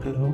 Hello.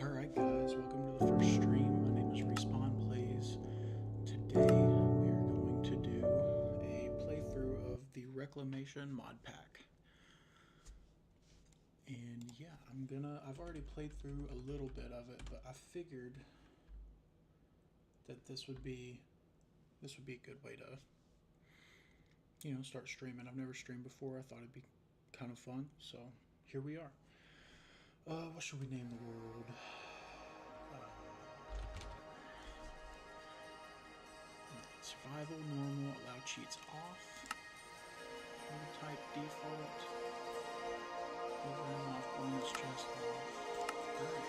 Alright guys, welcome to the first stream. My name is RespawnPls. Today we are going to do a playthrough of the Reclamation Modpack. And yeah, I've already played through a little bit of it, but I figured that this would be a good way to, start streaming. I've never streamed before. I thought it'd be kind of fun, so here we are. What should we name the world? Survival, normal, allow cheats off. Type default. Overhaul off, bonus chest off. Alright.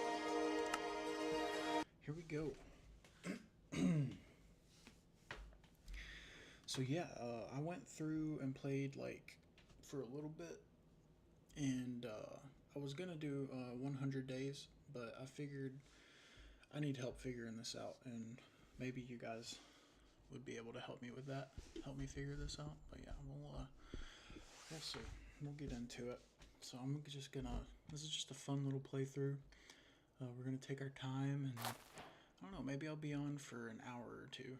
Here we go. So yeah, I went through and played for a little bit, and I was gonna do 100 days, but I figured I need help figuring this out, and maybe you guys would be able to help me with that, help me figure this out. But yeah, we'll see. We'll get into it. So I'm just gonna. This is just a fun little playthrough. We're gonna take our time, and I don't know. Maybe I'll be on for an hour or two.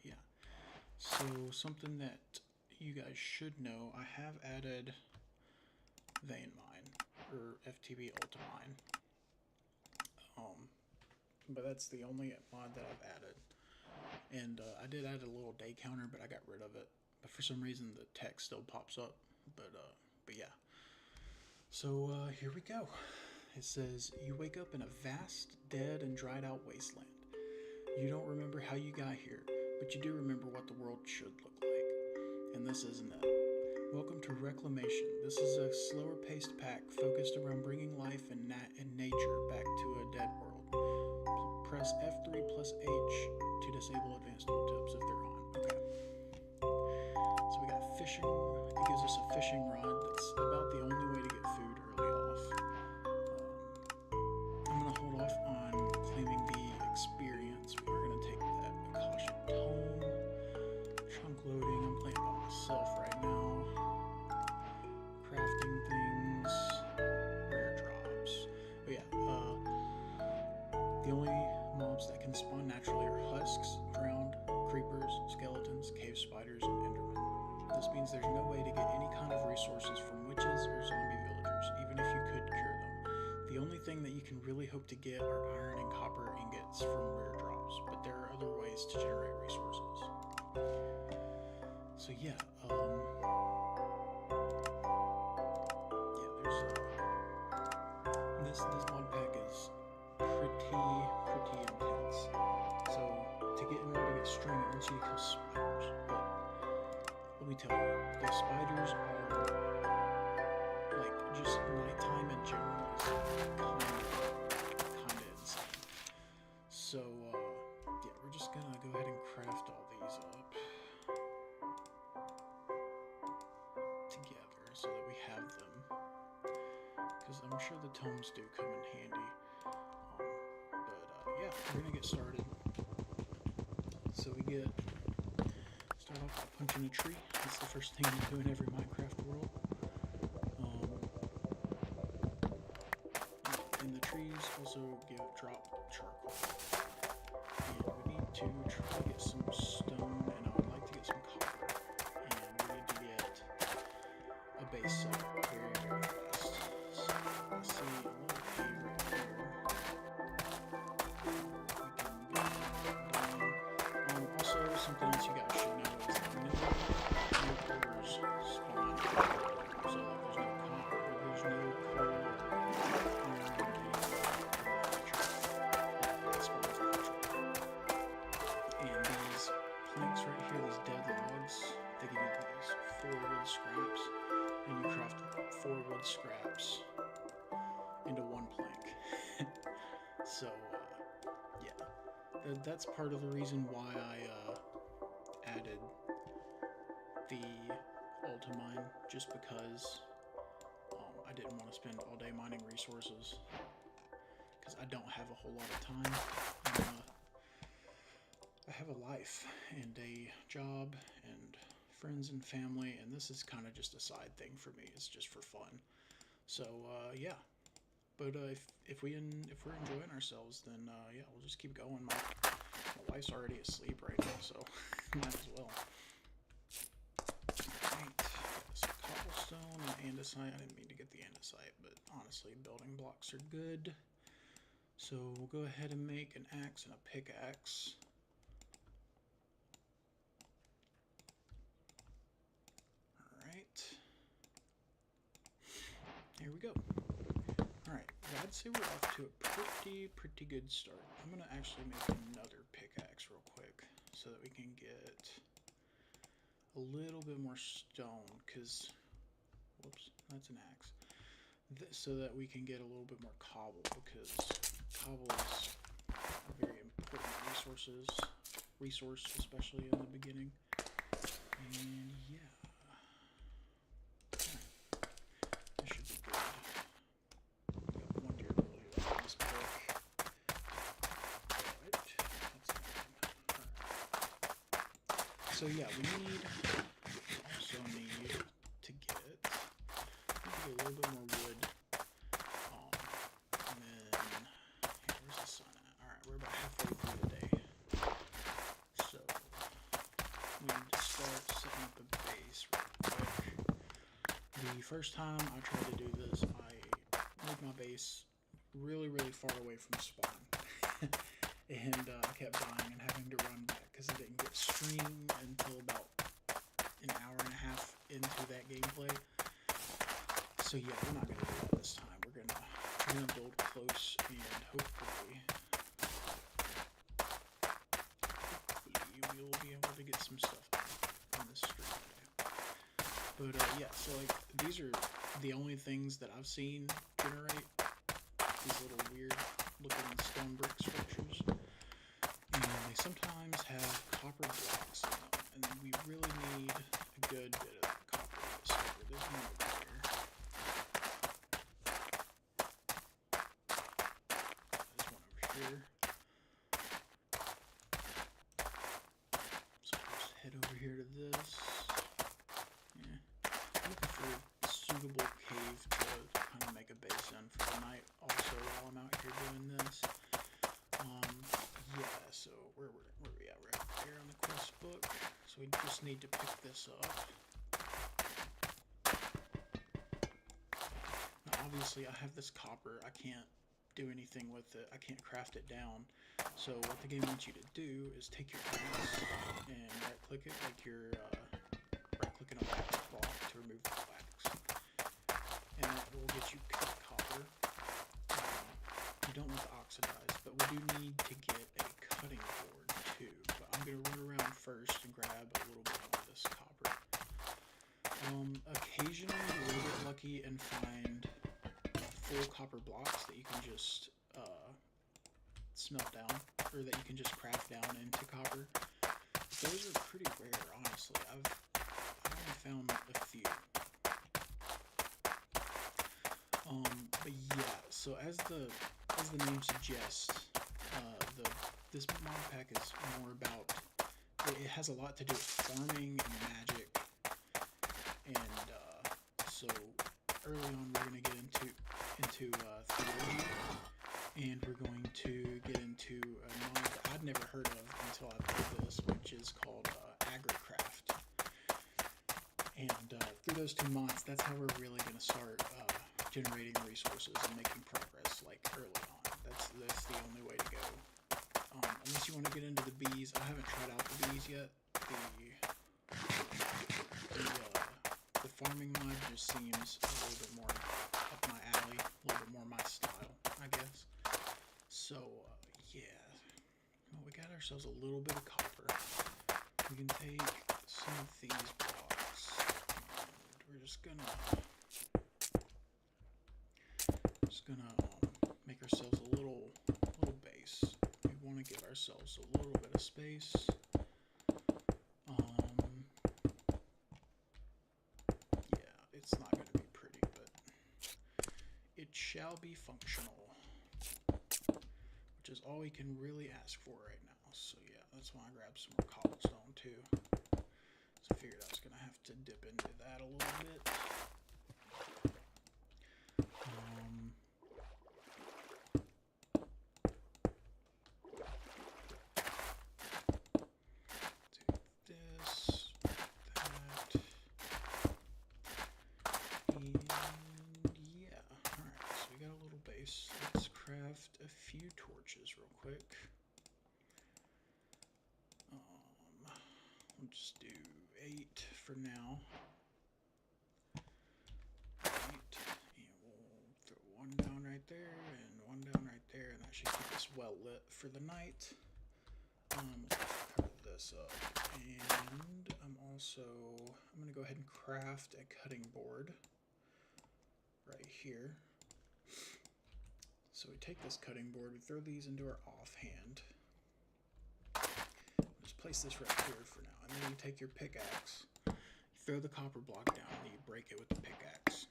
Yeah. So something that you guys should know, I have added vein mine or FTB ultimine. But that's the only mod that I've added. And I did add a little day counter, but I got rid of it. But for some reason the text still pops up. But yeah. So here we go. It says, you wake up in a vast, dead, and dried out wasteland. You don't remember how you got here, but you do remember what the world should look like. And this isn't it. Welcome to Reclamation. This is a slower paced pack focused around bringing life and nature back to a dead world. Press F3 plus H to disable advanced tooltips if they're on. Okay. So we got fishing. It gives us a fishing rod. That's about the only way to get food early off. I'm going to hold off on claiming the experience. We're going to take that Akashic Tome. Trunk loading. I'm playing by myself right now. Crafting things. Rare drops. But yeah, the only mobs that can spawn naturally are husks, drowned, creepers, skeletons, cave spiders, and endermen. This means there's no way to get any kind of resources from witches or zombie villagers, even if you could cure them. The only thing that you can really hope to get are iron and copper ingots from rare drops, but there are other ways to generate resources. So yeah, this mod pack is pretty intense. So in order to get string, it wants you to kill spiders. But let me tell you, the spiders are just nighttime in general is kinda insane. So yeah, we're just gonna go ahead and craft all these up together so that we have them. Because I'm sure the tomes do come in handy. Yeah, we're gonna get started. So we start off by punching a tree. That's the first thing you do in every Minecraft world. And the trees will also drop charcoal. And we need to try to get some stone, and I would like to get some copper. And we need to get a base set up very, very fast. So I see a little cave right here. We can go down. Also, something else you guys should know is that no ores spawn. So like there's no copper, there's no coal, or anything that spawns naturally. And these planks right here, these dead logs, they give you these 4 wood scraps, and you craft 4 wood scraps into 1 plank. So, yeah, that's part of the reason why I added the Ultimine, just because I didn't want to spend all day mining resources, because I don't have a whole lot of time. I have a life and a job and friends and family, and this is kind of just a side thing for me. It's just for fun. So yeah, but if we're enjoying ourselves, then yeah, we'll just keep going. My wife's already asleep right now, so might as well. Alright, some cobblestone and andesite. I didn't mean to get the andesite, but honestly, building blocks are good. So we'll go ahead and make an axe and a pickaxe. Alright. Here we go. Alright, well, I'd say we're off to a pretty good start. I'm going to actually make another pickaxe real quick so that we can get a little bit more stone, because, whoops, that's an axe. So that we can get a little bit more cobble, because cobble is a very important resource, especially in the beginning. And yeah. That should be good. Got one durability left in this book. Alright, that's Alright. So yeah, we also need to get a little bit more wood. And then, where's the sun at? Alright, we're about halfway through the day. So, we need to start setting up a base real quick. The first time I tried to do this, I made my base really far away from spawn. And I kept dying and having to run back because I didn't get stream until about an hour and a half into that gameplay. So yeah, we're not going to do that this time. We're gonna build close, and hopefully we'll be able to get some stuff on this stream today. But yeah, so like these are the only things that I've seen generate these little weird looking stone brick structures, and they sometimes have copper blocks in them, and we really need a good bit of copper in this server. There's one over here. There's one over here. So I'll just head over here to this. Yeah. I'm looking for a suitable cave to kind of make a base in for the night also while I'm out here doing this. Yeah, so where we at? We're out here on the quest book. So we just need to pick this up. Now obviously I have this copper. I can't do anything with it. I can't craft it down. So what the game wants you to do is take your axe and right click it like you're right clicking a wax block to remove the wax. And that will get you cut copper. You don't want to oxidize, but we do need to get a cutting board too. But I'm going to run around first and grab a little bit of this copper. Occasionally you will get lucky and find full copper blocks that you can just smelt down, or that you can just craft down into copper. Those are pretty rare, honestly. I've only found a few. But yeah, so as the name suggests, this Modpack is more about, it has a lot to do with farming and magic, and so early on we're going to get into theology, and we're going to get into a mod that I'd never heard of until I played this, which is called AgriCraft. And through those two mods, that's how we're really going to start generating resources and making progress, like early on. That's the only way to go. Unless you want to get into the bees. I haven't tried out the bees yet. The farming mod just seems a little bit more up my alley, a little bit more my style, I guess. So, yeah. Well, we got ourselves a little bit of copper. We can take some of these blocks, and we're just gonna make ourselves a little base. We want to give ourselves a little bit of space. Yeah, it's not going to be pretty, but it shall be functional, which is all we can really ask for right now. So yeah, that's why I grabbed some more cobblestone too. So I figured I was going to have to dip into that a little bit. Let's craft a few torches real quick. We'll just do 8 for now. 8, and we'll throw one down right there and one down right there, and that should keep us well lit for the night. Let's cover this up, and I'm going to go ahead and craft a cutting board right here. So we take this cutting board, we throw these into our offhand. Just place this right here for now. And then you take your pickaxe, you throw the copper block down, and you break it with the pickaxe.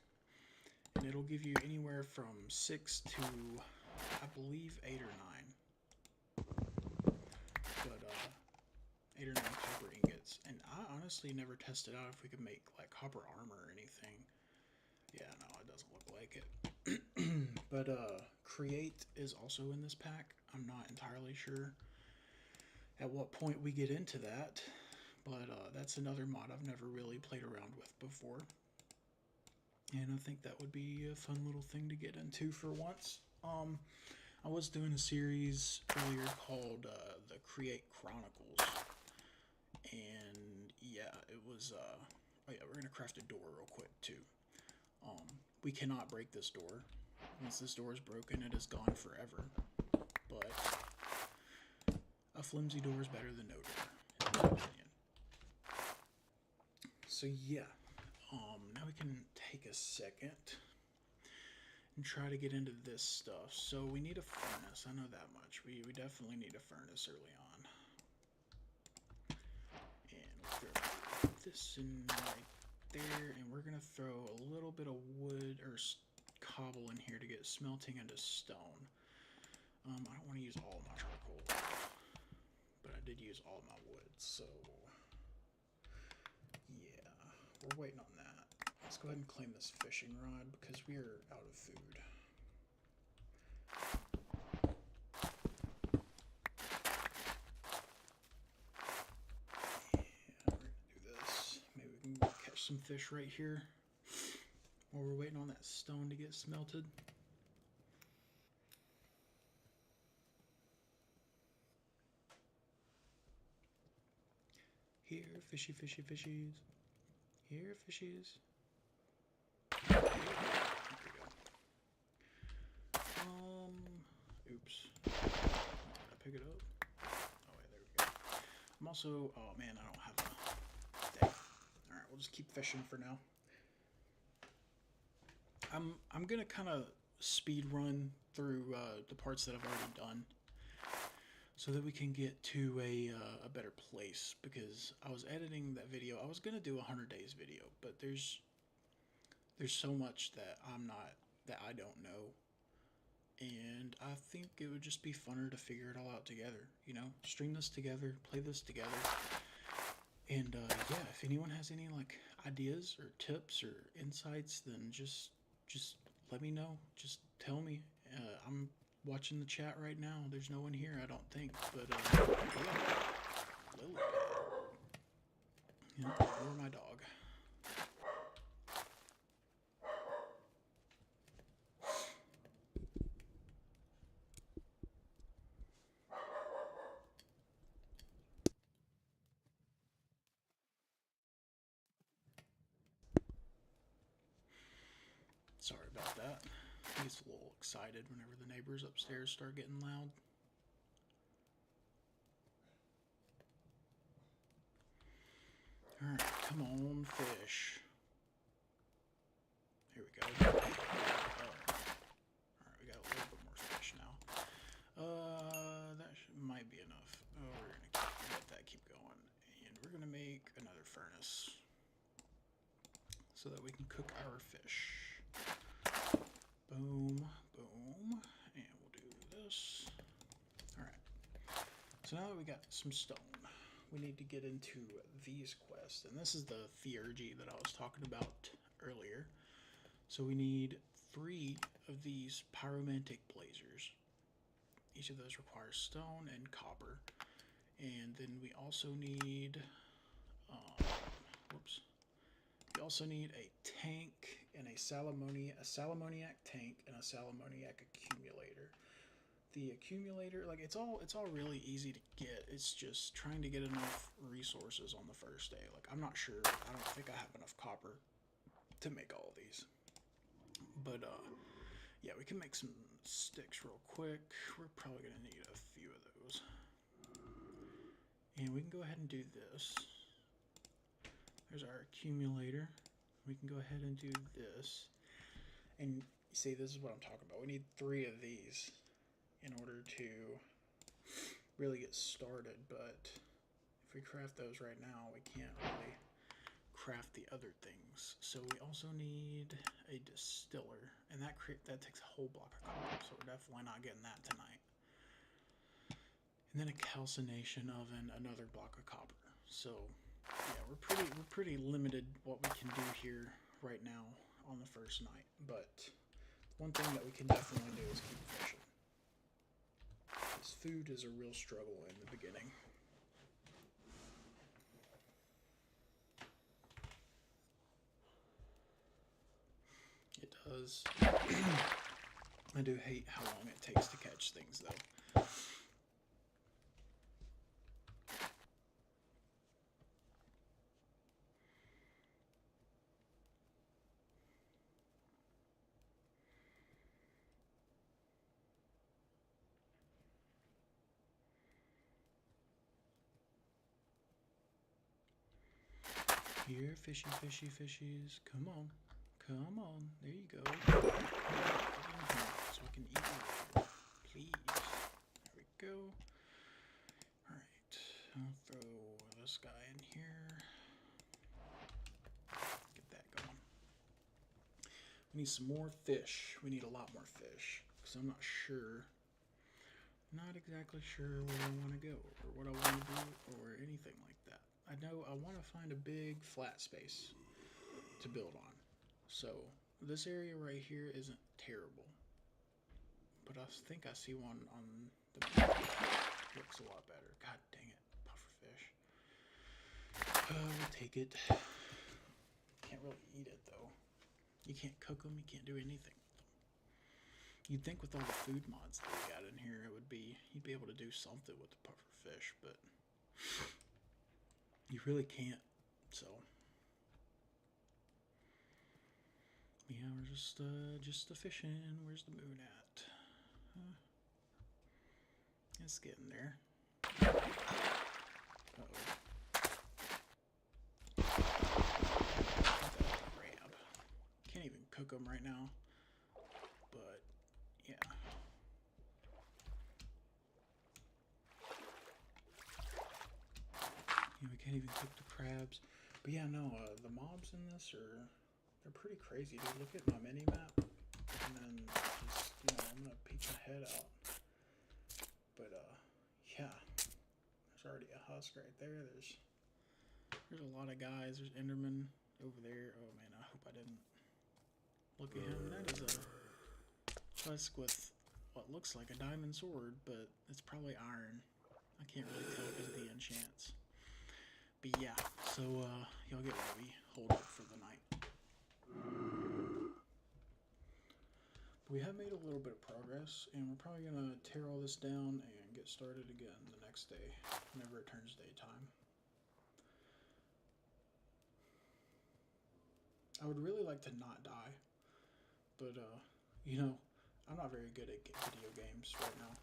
And it'll give you anywhere from 6 to, I believe, 8 or 9. But 8 or 9 copper ingots. And I honestly never tested out if we could make like copper armor or anything. Yeah, no, it doesn't look like it. But create is also in this pack. I'm not entirely sure at what point we get into that, but that's another mod I've never really played around with before, and I think that would be a fun little thing to get into for once. I was doing a series earlier called the Create Chronicles, and yeah, it was oh yeah, we're gonna craft a door real quick too. We cannot break this door. Once this door is broken, it is gone forever. But a flimsy door is better than no door, in my opinion. So yeah, now we can take a second and try to get into this stuff. So we need a furnace. I know that much. We definitely need a furnace early on. And we'll throw this in right there, and we're gonna throw a little bit of wood or cobble in here to get smelting into stone. I don't want to use all my charcoal, but I did use all my wood, so yeah, we're waiting on that. Let's go ahead and claim this fishing rod because we are out of food. Yeah, we're gonna do this. Maybe we can catch some fish right here while we're waiting on that stone to get smelted. Here, fishy, fishy, fishies. Here, fishies. There we go. Oops. Did I pick it up? Oh, wait, there we go. I'm also, oh man, I don't have a, dang. Alright, we'll just keep fishing for now. I'm gonna kind of speed run through the parts that I've already done, so that we can get to a better place, because I was editing that video. I was gonna do a 100 days video, but there's so much that I don't know, and I think it would just be funner to figure it all out together. You know, stream this together, play this together, and yeah, if anyone has any like ideas or tips or insights, then just let me know. Just tell me. I'm watching the chat right now. There's no one here, I don't think, but yeah, Lily. Yeah, or my dog. Sorry about that. He gets a little excited whenever the neighbors upstairs start getting loud. Alright, come on, fish. Here we go. Alright, we got a little bit more fish now. That might be enough. Oh, we're gonna let that keep going. And we're gonna make another furnace so that we can cook our fish. Boom, boom, and we'll do this. Alright, so now that we got some stone, we need to get into these quests, and this is the theurgy that I was talking about earlier. So we need 3 of these pyromantic blazers. Each of those requires stone and copper, and then we also need we also need a tank and a salamoniac tank and a salamoniac accumulator. The accumulator, like, it's all really easy to get. It's just trying to get enough resources on the first day. Like, I'm not sure. I don't think I have enough copper to make all of these. But yeah, we can make some sticks real quick. We're probably gonna need a few of those. And we can go ahead and do this. There's our accumulator. We can go ahead and do this. And you see, this is what I'm talking about. We need 3 of these in order to really get started, but if we craft those right now, we can't really craft the other things. So we also need a distiller, and that takes a whole block of copper, so we're definitely not getting that tonight. And then a calcination oven, another block of copper. So yeah, we're pretty limited what we can do here right now on the first night, but one thing that we can definitely do is keep fishing. This food is a real struggle in the beginning. It does. I do hate how long it takes to catch things, though. Here, fishy, fishy, fishies. Come on. Come on. There you go. Get in here so I can eat you. Please. There we go. Alright. I'll throw this guy in here. Get that going. We need some more fish. We need a lot more fish. Because I'm not sure. Not exactly sure where I want to go. Or what I want to do. Or anything like that. I know I want to find a big flat space to build on. So this area right here isn't terrible, but I think I see one on the map. Looks a lot better. God dang it, pufferfish. We'll take it. Can't really eat it though. You can't cook them. You can't do anything with them. You'd think with all the food mods that we got in here, you'd be able to do something with the pufferfish, but you really can't. So yeah, we're just fishing. Where's the moon at? It's getting there. Uh-oh. Crab. Can't even cook them right now. But yeah. Yeah, we can't even cook the crabs. But yeah, no, the mobs in this they're pretty crazy, dude. Look at my mini map, and then just, I'm gonna peek my head out. But yeah, there's already a husk right there. There's a lot of guys. There's Enderman over there. Oh man, I hope I didn't look at him. That is a husk with what, what looks like a diamond sword, but it's probably iron. I can't really tell because of the enchants. But yeah, so y'all get ready. Hold up for the night. But we have made a little bit of progress, and we're probably going to tear all this down and get started again the next day, whenever it turns daytime. I would really like to not die, but, you know, I'm not very good at video games right now,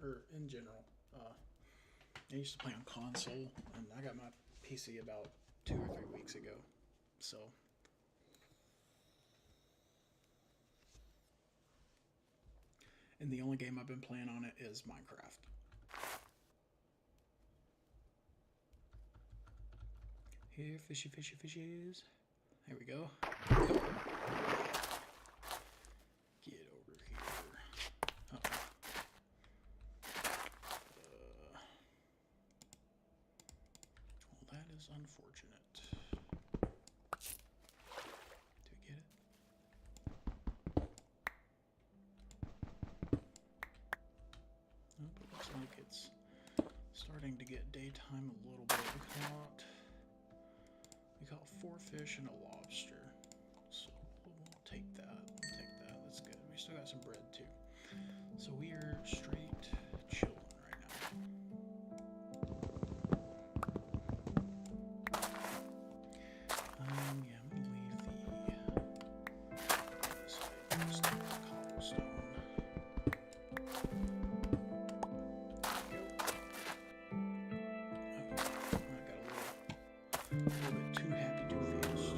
or in general. I used to play on console, and I got my PC about 2 or 3 weeks ago, so. And the only game I've been playing on it is Minecraft. Here, fishy, fishy, fishies. There we go. Get over here. Uh-oh. Well, that is unfortunate. Do we get it? Nope, it looks like it's starting to get daytime a little bit. We caught 4 fish and a lobster. So we'll take that. We'll take that. That's good. We still got some bread too. So we are straight chilling right now. Yeah, I'm gonna leave this way. Just cobblestone. A little bit too happy too fast.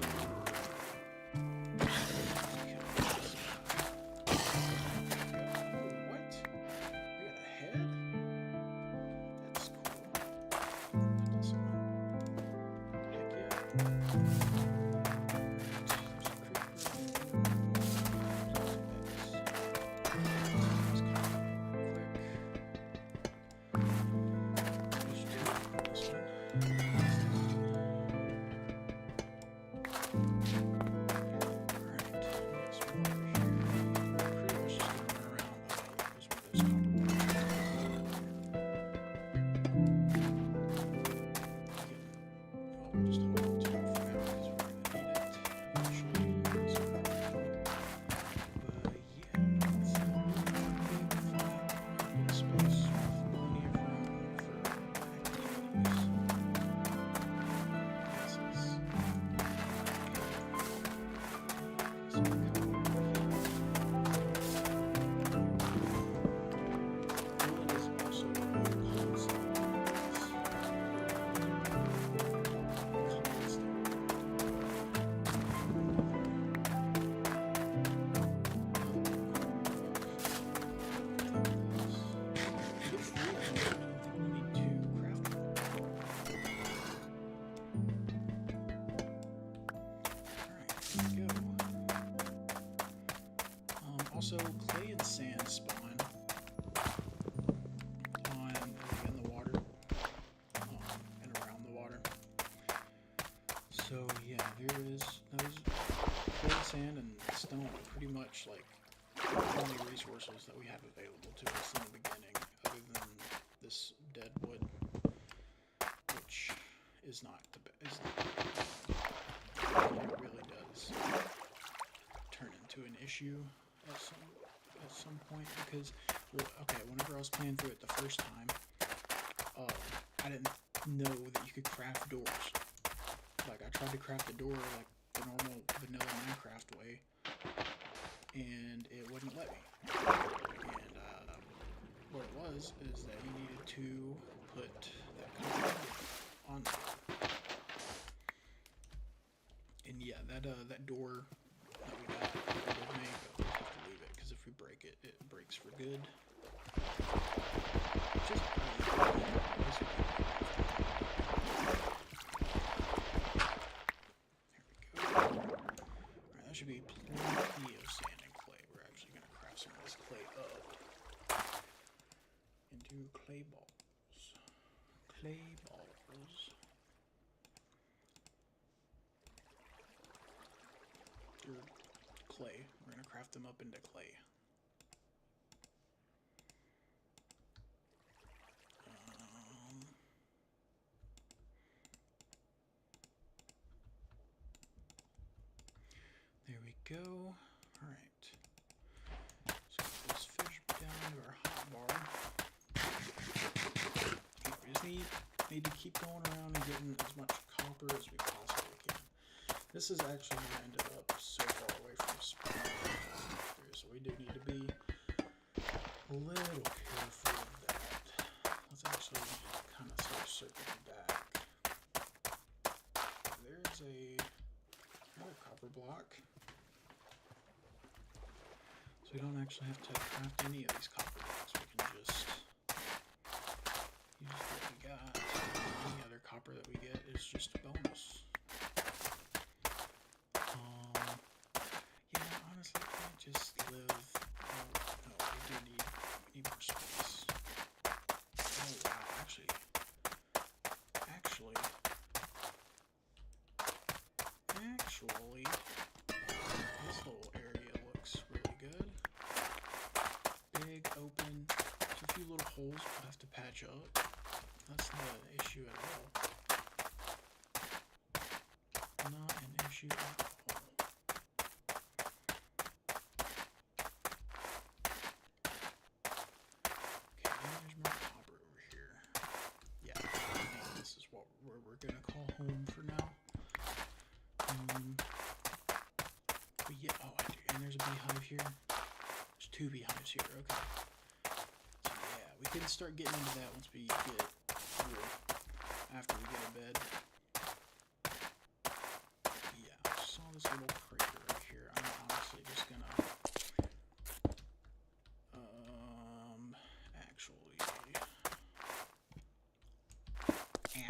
What? We got a head? That's cool. That's heck yeah. Also, clay and sand spawn in the water and around the water. So yeah, there is those clay, sand, and stone are pretty much like the only resources that we have available to us in the beginning, other than this dead wood, which is not the best. It really does turn into an issue at some point, because whenever I was playing through it the first time, I didn't know that you could craft doors. Like, I tried to craft a door like the normal vanilla Minecraft way, and it wouldn't let me. And what it was is that you needed to put that kind of on there. And yeah, that door that we got, we have to leave it, because if we break it, it breaks for good. Just that should be plenty of sand and clay. We're actually going to craft some of this clay up into clay balls. Clay balls. Or clay. We're going to craft them up into clay. need to keep going around and getting as much copper as we possibly can. This is actually going to end up so far away from spawn, so we do need to be a little careful of that. Let's actually kind of start circling back. There's another copper block. So we don't actually have to craft any of these copper blocks. We can just use what we got. Any other copper that we get is just a bonus. Yeah, honestly, I can't just live. No, we need more space. Oh wow, actually, this little area looks really good. Big, open, just a few little holes we'll have to patch up. That's not an issue at all. Not an issue at all. Okay, there's more copper over here. Yeah, I think this is where we're gonna call home for now. But yeah, oh, and there's a beehive here. There's 2 beehives here, okay. So yeah, we can start getting into that once we get after we get a bed. Yeah, I saw this little crater right here. I'm honestly just gonna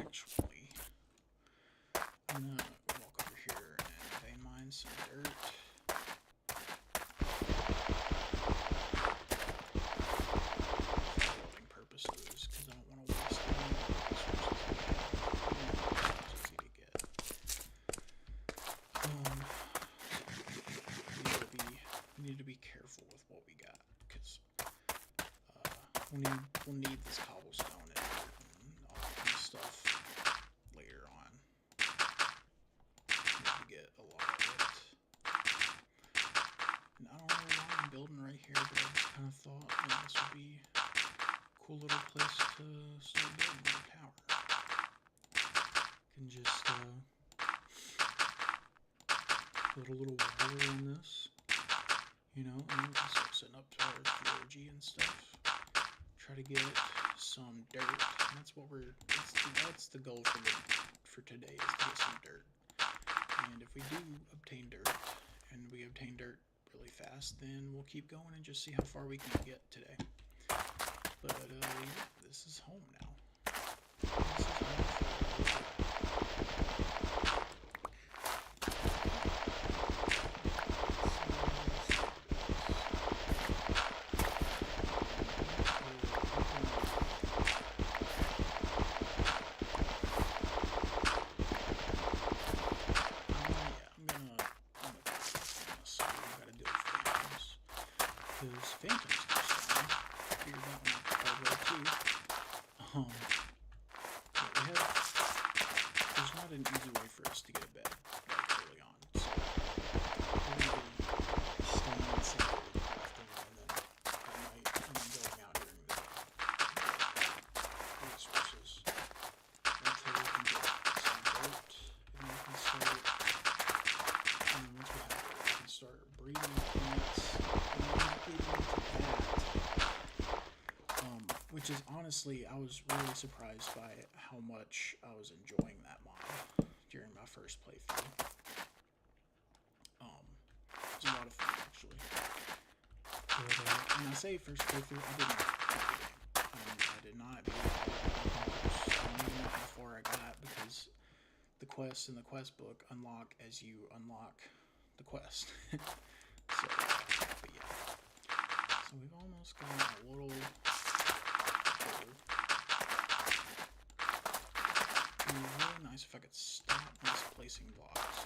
actually I'm gonna walk over here and vein mine some dirt. For building purposes, because I don't want to waste any resources easy to get. We need to be careful with what we got, because we'll need this cobblestone and all that kind of stuff later on. Need to get a lot of it. And I don't know why I'm building right here, but I just kind of thought this would be a cool little place to start building a tower. Can just put a little wall around this, and we can start setting up towards the OG and stuff. Try to get some dirt, and that's the goal for today, is to get some dirt. And if we do obtain dirt, and we obtain dirt really fast, then we'll keep going and just see how far we can get today. But yeah, this is home now. This is home. Phantoms do spawn. Figured that one out the hard way too. There's not an easy way for us to get a bed early on, so we're going to be staying inside and crafting, and then at night, and then going out during the day. Resources until we can get some dirt, and then we can start. And then once we have dirt, we can start breeding plants. Which is honestly, I was really surprised by how much I was enjoying that mod during my first playthrough. It was a lot of fun, actually. But when I say first playthrough, I did not beat the game. I did not beat it. I don't even know how far I got, because the quests in the quest book unlock as you unlock the quest. So, but yeah. So we've almost got a little. It would be really nice if I could stop misplacing blocks.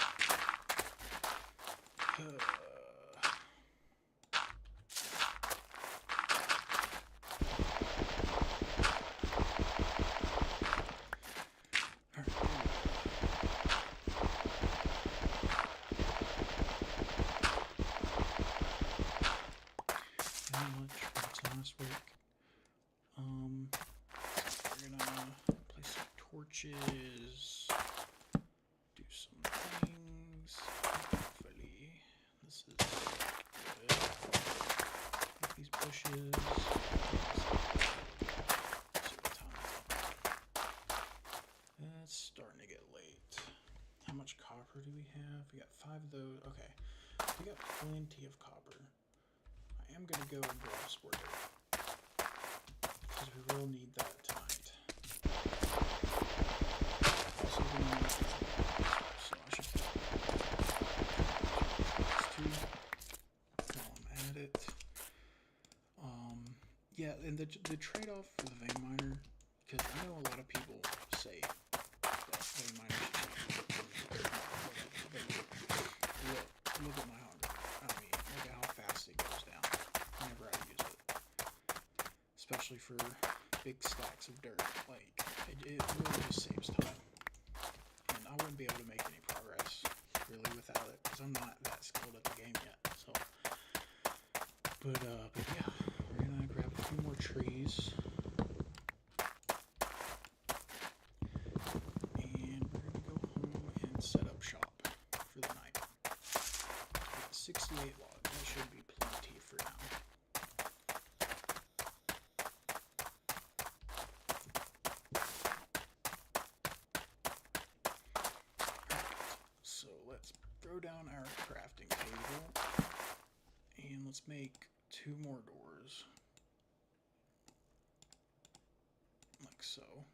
branches, do some things. Hopefully, this is good. Get these bushes. It's starting to get late. How much copper do we have? We got 5 of those. Okay, we got plenty of copper. I am gonna go and grab sport dirt because we will need that tonight. Also, we need so I should put these 2 while I'm at it. Yeah, and the trade-off for the vein miner, because I know a lot of people say that vein miners look at my hunger. I mean, look at how fast it goes down whenever I use it. Especially for big stacks of dirt. Like, it really just saves time. And I wouldn't be able to make any progress, really, without it, because I'm not that skilled at the game yet, so. But yeah, we're gonna grab a few more trees. And we're gonna go home and set up shop for the night. 68 logs. That should be plenty for now. Alright, so let's throw down our crafting table and let's make 2 more doors. Like so.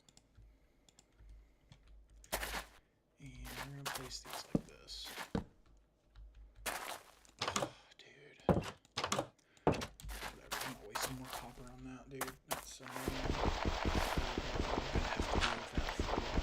And we're going to place these like this. Dude. Whatever, I'm not wasting more copper on that, dude. That's annoying. I'm going to have to deal with that for a while.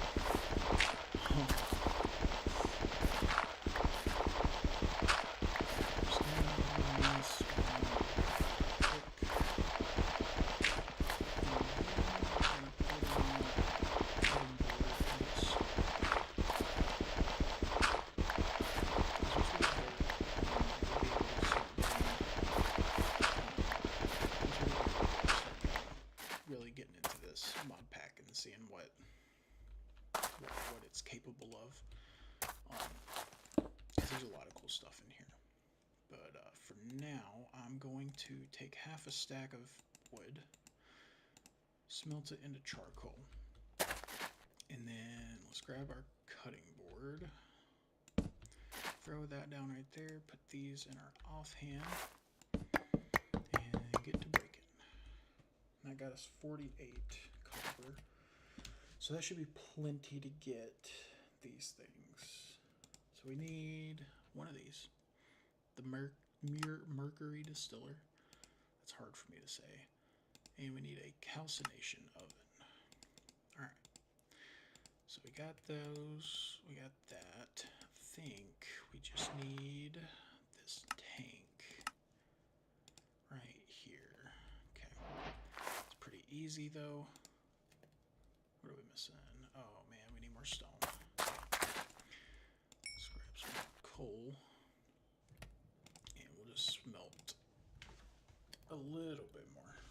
Really getting into this Modpack and seeing what it's capable of. Because there's a lot of cool stuff in here. But for now, I'm going to take half a stack of wood, smelt it into charcoal, and then let's grab our cutting board, throw that down right there, put these in our offhand, and get to breaking. And that got us 48 copper. So that should be plenty to get these things. So we need one of these. The mercury distiller. That's hard for me to say. And we need a calcination oven. Alright. So we got those. We got that. I think we just need this tank right here. Okay. It's pretty easy though. What are we missing? Oh man, we need more stone. Let's grab some coal. And we'll just smelt a little bit more.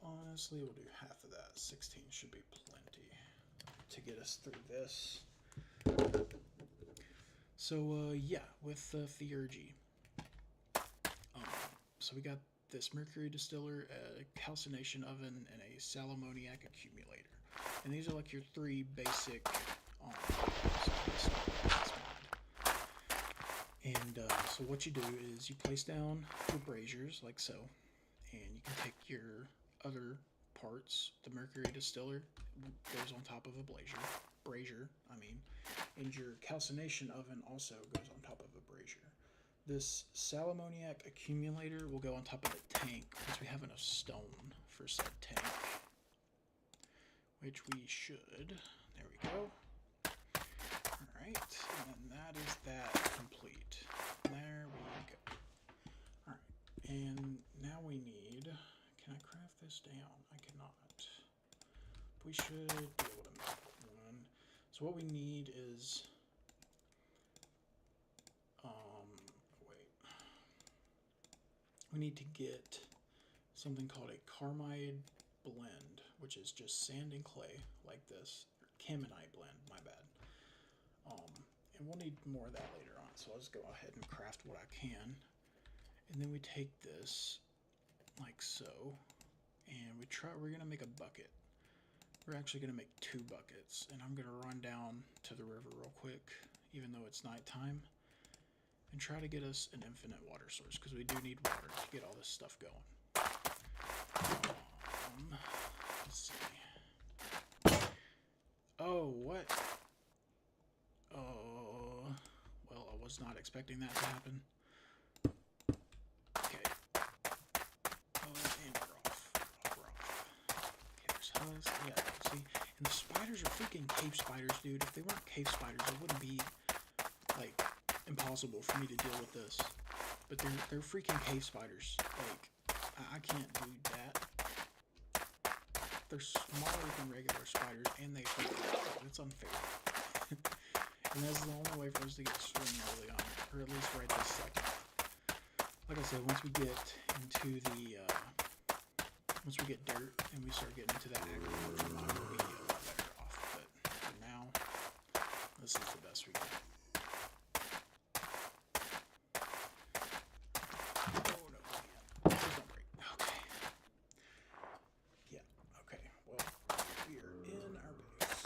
Honestly, we'll do half of that. 16 should be plenty to get us through this. So yeah, with theurgy. So we got this mercury distiller, a calcination oven, and a salammoniac accumulator. And these are like your 3 basic And so what you do is you place down your braziers like so, and you can take your other parts. The mercury distiller goes on top of a brazier, and your calcination oven also goes on top of a brazier. This salammoniac accumulator will go on top of the tank once we have enough stone for said tank, which we should. There we go. Alright, and that is that complete. There we go. Alright, and now we need, can I craft this down? I cannot. We should be able to make one. So what we need is, we need to get something called a carmide blend, which is just sand and clay like this, Caminite blend, my bad. And we'll need more of that later on, so I'll just go ahead and craft what I can. And then we take this like so, and we're gonna make a bucket. We're actually gonna make 2 buckets, and I'm gonna run down to the river real quick, even though it's nighttime, and try to get us an infinite water source, because we do need water to get all this stuff going. Let's see. Oh, what? Oh, well, I was not expecting that to happen. Okay. Oh, and we're off. We're off. Okay, there's husk. Yeah, see? And the spiders are freaking cave spiders, dude. If they weren't cave spiders, it wouldn't be, like, impossible for me to deal with this. But they're freaking cave spiders. Like, I can't do that. They're smaller than regular spiders, and they hurt. It's unfair. And that's the only way for us to get string early on, or at least right this second. Like I said, once we get into the, once we get dirt and we start getting into that agriculture mode, we'll be a lot better off. But for now, this is the best we got. Oh no, please don't break. Okay. Yeah, okay, well, we are in our base.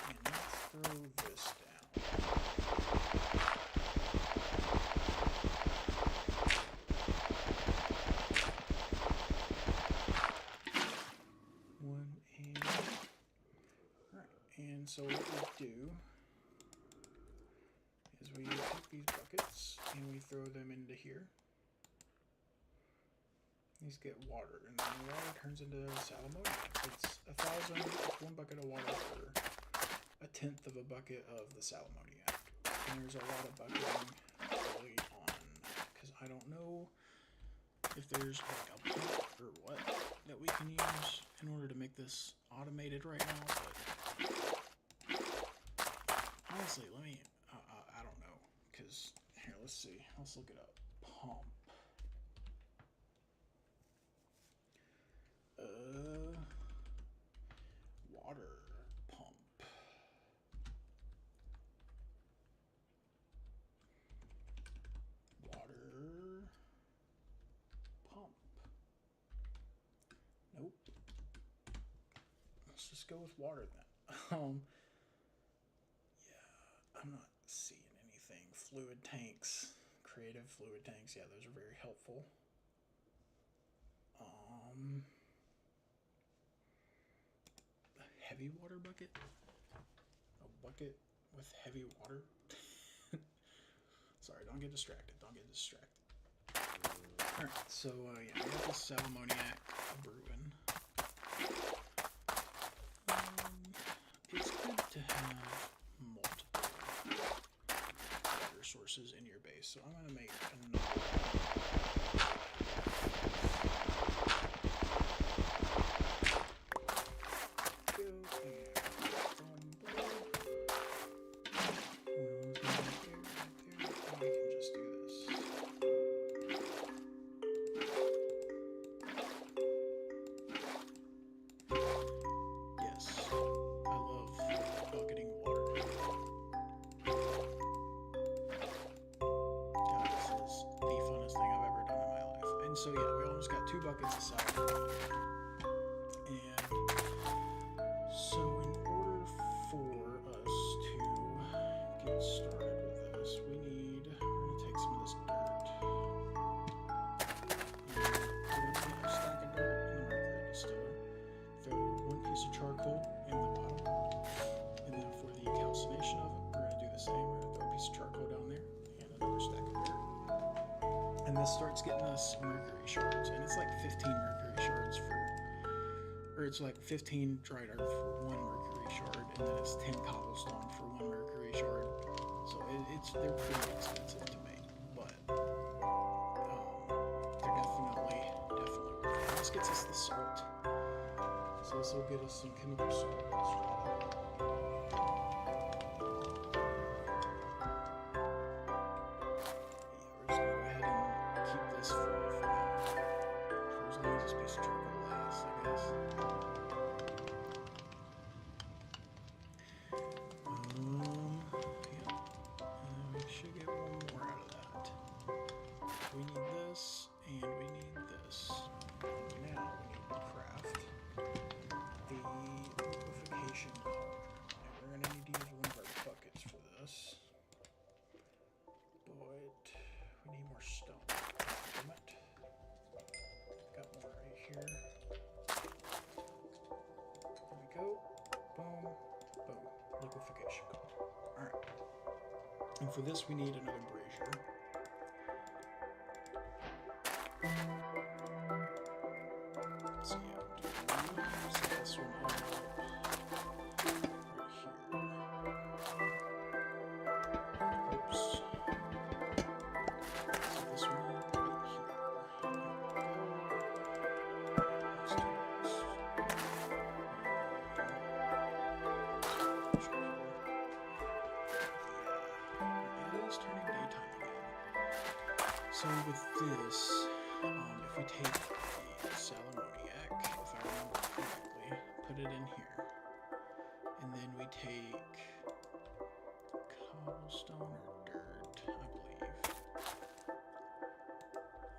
And let's throw this down. And so what we do is we take these buckets and we throw them into here. These get water, and then the water turns into salmonella. It's 1,000, 1 bucket of water for 1/10 of a bucket of the salmoniac. And there's a lot of bucketing early on, because I don't know if there's like a pump or what that we can use in order to make this automated right now, but honestly, let me, I don't know, because, here, let's see, let's look it up. Pump. Water pump. Water pump. Nope. Let's just go with water then. Yeah, I'm not seeing anything. Fluid tanks. Creative fluid tanks. Yeah, those are very helpful. Heavy water bucket? A bucket with heavy water? Sorry, don't get distracted. Don't get distracted. Alright, so yeah, we got this salmoniac brewing. It's good to have multiple water sources in your base, so I'm going to make another one. So yeah, we almost got 2 buckets of salad. And so in order for us to get started with this, we're gonna take some of this dirt and put a stack of dirt in the mercury distiller. Throw 1 piece of charcoal in the bottom. And then for the calcination of it, we're gonna do the same. We're gonna throw a piece of charcoal down there and another stack of dirt. And this starts getting us mercury shards, and it's like 15 mercury shards or it's like 15 dried earth for 1 mercury shard, and then it's 10 cobblestone for 1 mercury shard. So they're pretty expensive to make, but they're definitely worth it. This gets us the salt, so this will get us some chemical salt. Let's try that. simplification call. Alright. And for this we need another brazier. So yeah, set this one up right here. Oops. Set this one up right here. Let's do this. Yeah, it is turning daytime again. So with this, if we take the salmoniac, if I remember correctly, put it in here, and then we take cobblestone or dirt, I believe.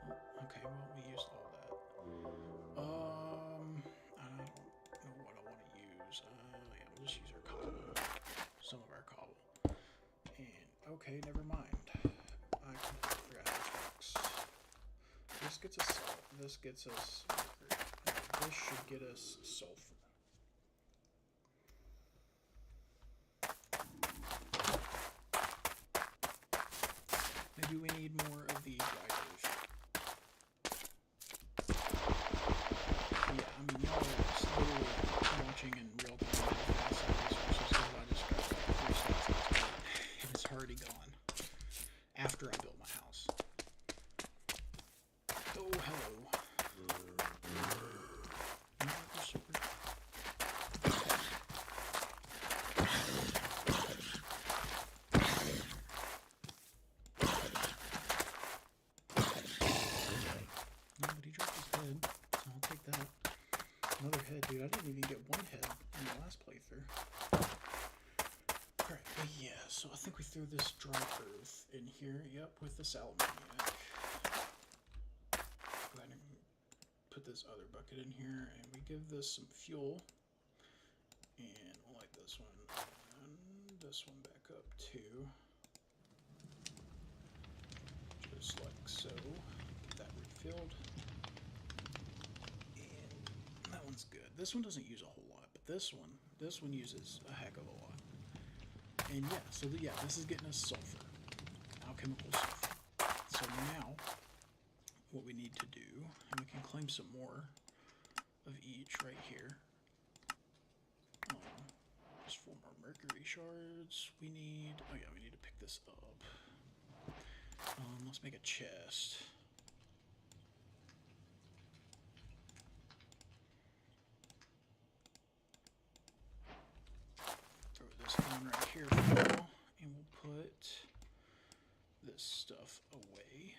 Oh, okay, well we used all that. I don't know what I want to use. Yeah, we'll just use our cobble, some of our cobble. And okay, never mind. I completely forgot how this works. This gets us salt. This gets us mercury. This should get us sulfur. Maybe we need more of the dry earth. Yeah, I mean, y'all are slowly watching in real time how fast I resources because I just got like 3 slots and it's already gone after I built my house. Oh, hello. Nobody dropped his head, so I'll take that. Another head, dude. I didn't even get one head in the last playthrough. Alright, but yeah, so I think we threw this dry earth in here, yep, with the salmoniac. Go ahead and put this other bucket in here, and we give this some fuel. And we'll light this one, and this one back up too. Just like so. Get that refilled. And that one's good. This one doesn't use a whole lot, but this one uses a heck of a lot. And yeah, so yeah, this is getting us sulfur. Alchemical sulfur. So now, what we need to do, and we can claim some more of each right here. Just 4 more mercury shards. We need, oh yeah, we need to pick this up. Let's make a chest. Throw this down right here for now, and we'll put this stuff away.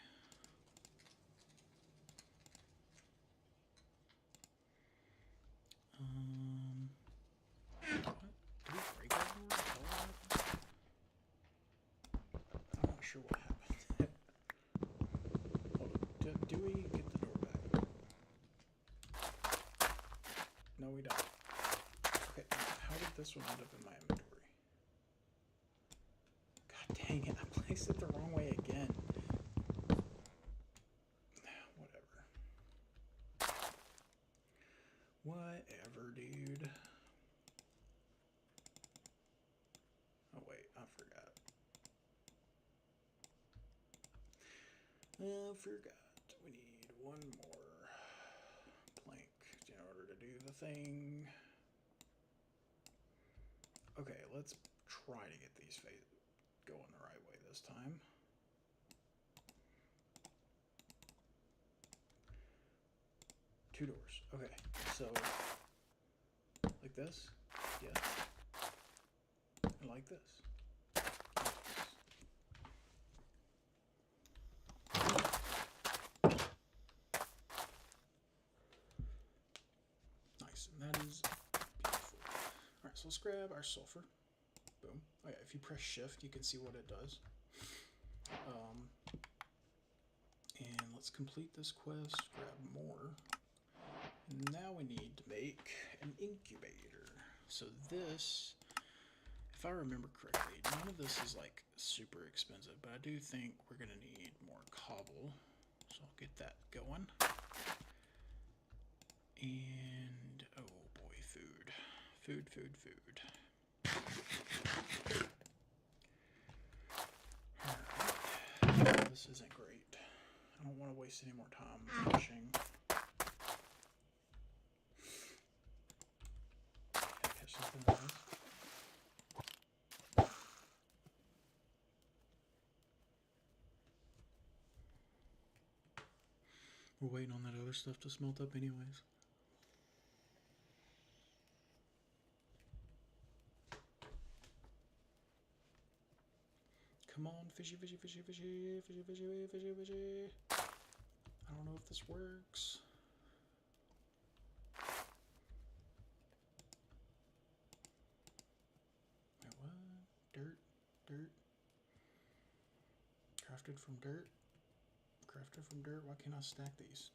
What? Did we break that door? I'm not sure what happened. Hold on. Do we get the door back? No, we don't. Okay, how did this one end up in my inventory? God dang it, I placed it the wrong way again. Whatever, dude. Oh wait, I forgot. I forgot. We need one more plank in order to do the thing. Okay, let's try to get these going the right way this time. Two doors. Okay, so like this, yes, and like this. Nice, and that is beautiful. All right, so let's grab our sulfur. Boom. Oh yeah, if you press shift, you can see what it does. And let's complete this quest, grab more. Now we need to make an incubator. So this, if I remember correctly, none of this is like super expensive, but I do think we're gonna need more cobble. So I'll get that going. And oh boy, food. Food. this isn't great. I don't want to waste any more time fishing. Catch something nice. We're waiting on that other stuff to smelt up anyways. Come on, fishy, fishy, fishy, fishy, fishy, fishy, fishy, fishy. I don't know if this works. Wait, what? Dirt, dirt. Crafted from dirt. Crafted from dirt. Why can't I stack these?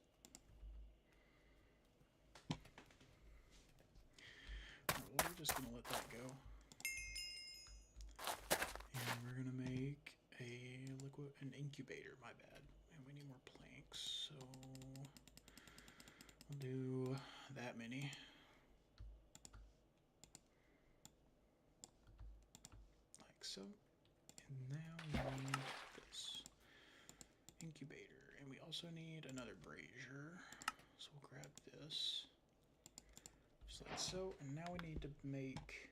Well, we're just gonna let that go. And we're gonna make an incubator, my bad. And we need more planks, so we'll do that many. Like so. And now we need this incubator. And we also need another brazier. So we'll grab this. Just like so. And now we need to make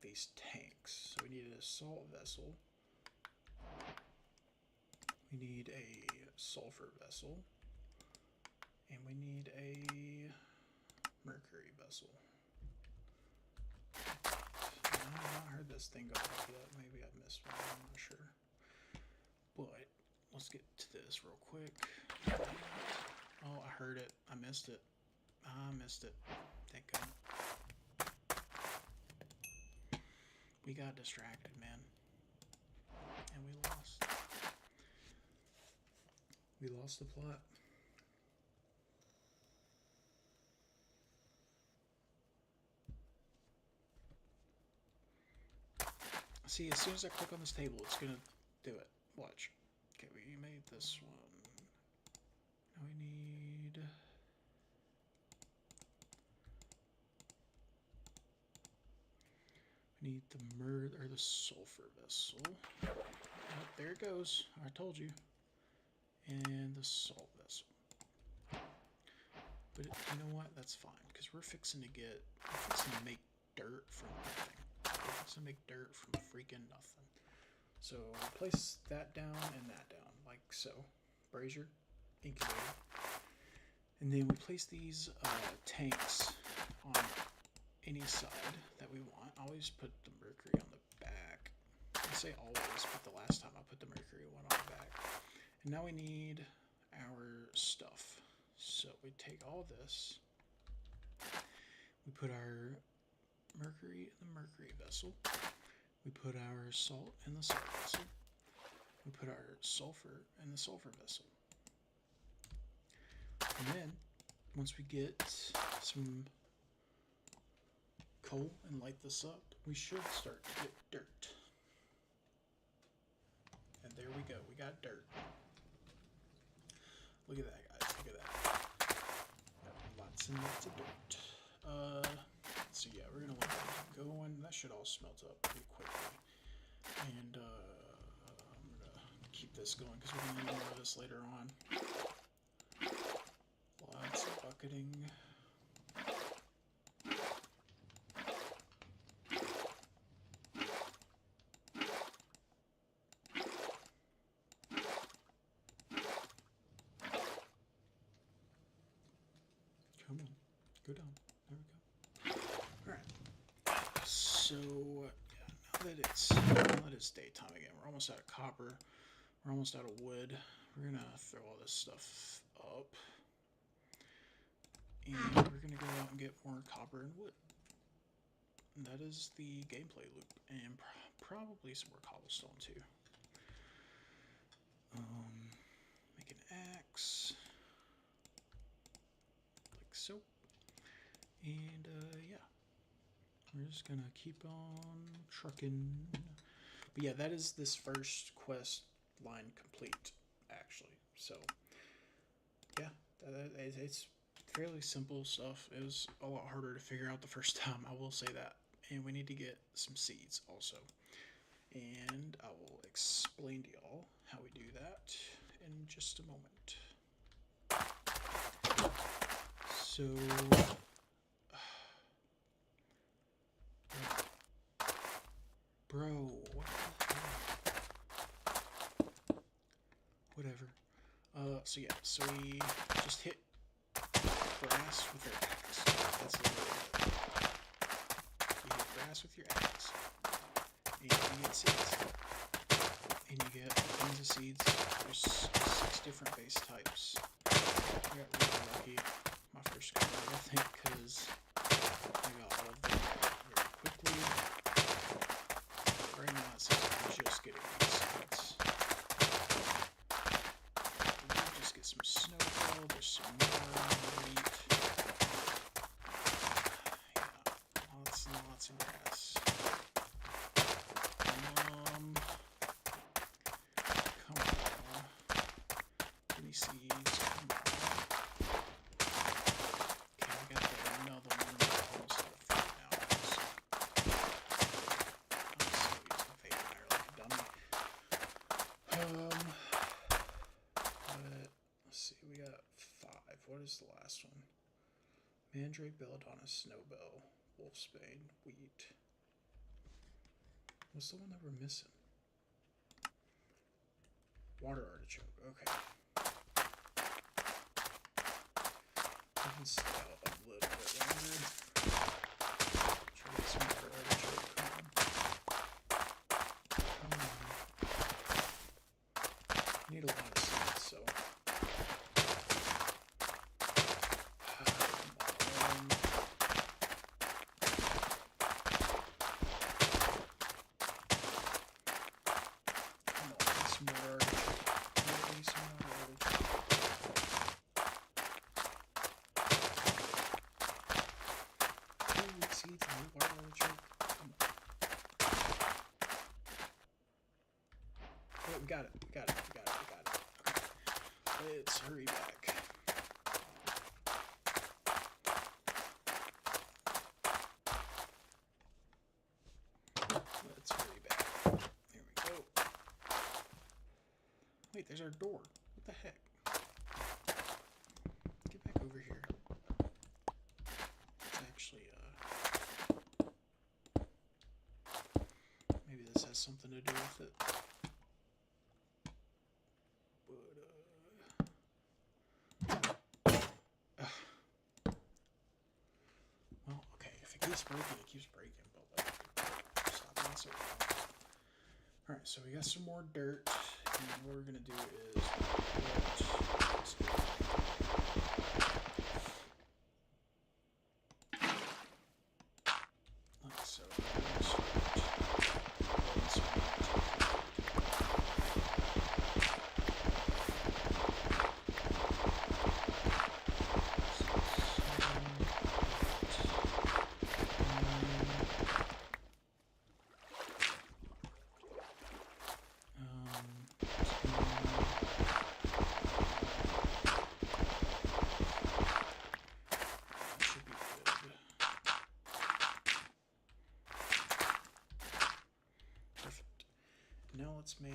these tanks. So we need a salt vessel. We need a sulfur vessel. And we need a mercury vessel. I've not heard this thing go off yet. Maybe I missed one. I'm not sure. But let's get to this real quick. Oh, I heard it. I missed it. I missed it. Thank God. We got distracted, man. And we lost. We lost the plot. See, as soon as I click on this table, it's gonna do it. Watch. Okay, we made this one. Now we need the sulfur vessel. Oh, there it goes. I told you. And the salt vessel. But you know what? That's fine, because we're fixing to make dirt from nothing. We're fixing to make dirt from freaking nothing. So place that down and that down, like so. Brazier, incubator. And then we place these tanks on any side that we want. I always put the mercury on the back. I say always, but the last time I put the mercury one on the back. And now we need our stuff. So we take all this. We put our mercury in the mercury vessel. We put our salt in the salt vessel. We put our sulfur in the sulfur vessel. And then, once we get some coal and light this up, we should start to get dirt. And there we go, we got dirt. Look at that, guys, look at that. Got lots and lots of dirt. So yeah, we're gonna let that go, and that should all smelt up pretty quickly. And I'm gonna keep this going because we're gonna need more of this later on. Lots of bucketing. Come on, go down. There we go. All right. So yeah, now that it's daytime again, we're almost out of copper. We're almost out of wood. We're gonna throw all this stuff up, and we're gonna go out and get more copper and wood. And that is the gameplay loop, and probably some more cobblestone too. Make an axe. So, and yeah, we're just gonna keep on trucking. But yeah, that is this first quest line complete, actually. So yeah, it's fairly simple stuff. It was a lot harder to figure out the first time, I will say that. And we need to get some seeds also. And I will explain to y'all how we do that in just a moment. So, bro, whatever. So yeah, so we just hit grass with our axe. That's literally it. You hit grass with your axe, and you get seeds. And you get all kinds of seeds. There's 6 different base types. I got really lucky my first go around, I think, because I got all of them very quickly. Right now it seems like I'm just getting these seeds. We'll just get some snowball. There's some more wheat. Yeah, lots and lots of grass. Come on. Give me seeds. Come on. Okay, I got another one. Almost out of food now. So I'm still using Fade like a dummy. Let's see. We got 5. What is the last one? Mandrake, Belladonna, Snowbell, Wolfsbane, Wheat. What's the one that we're missing? Water artichoke. Okay. We can stay out a little bit longer. Try to get some water artichoke. Come on. Need a lot of seeds, so. We got it. Okay. Let's hurry back. There we go. Wait, there's our door. What the heck? Get back over here. It's actually, maybe this has something to do with it. Well, okay, if it keeps breaking, it keeps breaking, but like, stop being so loud. Alright, so we got some more dirt, and what we're gonna do is like so. Now let's make